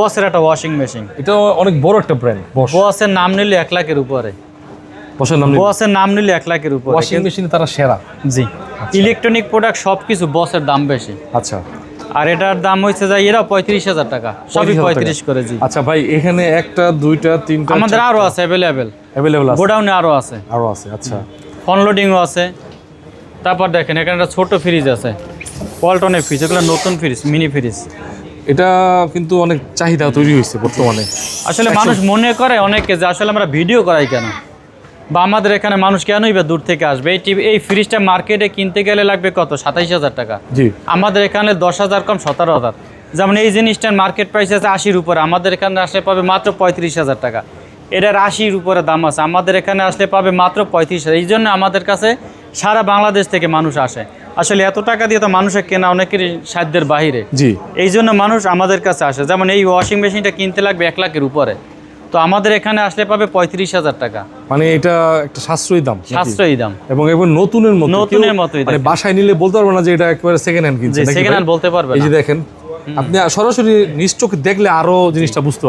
বসের একটা washing machine, এটা অনেক বড় একটা ব্র্যান্ড। বসের নাম নিলে 1 লাখের উপরে। বসের নাম বসের নাম নিলে 1 লাখের উপরে। ওয়াশিং মেশিন তারা সেরা। জি, ইলেকট্রনিক প্রোডাক্ট সবকিছু বসের দাম বেশি। আচ্ছা, আর এটার দাম হচ্ছে যায় এরা 35,000 টাকা, সবই 35 করে। জি। আচ্ছা ভাই, এখানে একটা দুইটা তিনটা আমাদের আরো আছে অ্যাভেলেবেল আছে, গোডাউনে আরো আছে। আচ্ছা। অনলোডিংও আছে। তারপর দেখেন এখানে একটা ছোট ফ্রিজ আছে, পল্টনের ফ্রিজ, এগুলো নতুন ফ্রিজ, মিনি ফ্রিজ। এটা কিন্তু অনেক চাহিদা তৈরি হয়েছে বর্তমানে। আসলে মানুষ মনে করে অনেকে যে আসলে আমরা ভিডিও করাই কেন, বা আমাদের এখানে মানুষ কেনই বা দূর থেকে আসবে। এই ফ্রিজটা মার্কেটে কিনতে গেলে লাগবে কত, 27,000 টাকা। জি। আমাদের এখানে 10,000 কম 17,000। যেমন এই জিনিসটার মার্কেট প্রাইস আছে 80-র উপরে, আমাদের এখানে আসলে পাবে মাত্র 35,000 টাকা। এটার 80-র উপরে দাম আছে, আমাদের এখানে আসলে পাবে মাত্র 35,000। এই জন্য আমাদের কাছে সারা বাংলাদেশ থেকে মানুষ আসে। আসলে এত টাকা দিয়ে তো মানুষের কেনা অনেকের সাধ্যের বাহিরে। জি। এই জন্য মানুষ আমাদের কাছে আসে। যেমন এই ওয়াশিং মেশিনটা কিনতে লাগবে 1 লাখের উপরে, তো আমাদের এখানে আসলে পাবে 35,000 টাকা। মানে এটা একটা সাশ্রয়ী দাম, সাশ্রয়ী দাম, এবং এবার নতুনের মতোই। মানে বাসায় নিলে বলতে পারবো না যে এটা একেবারে সেকেন্ড হ্যান্ড কিনছে। সেকেন্ড হ্যান্ড বলতে পারবে এই না। যে দেখেন, আপনি সরাসরি নিজ চোখে দেখলে আরো জিনিসটা বুঝতে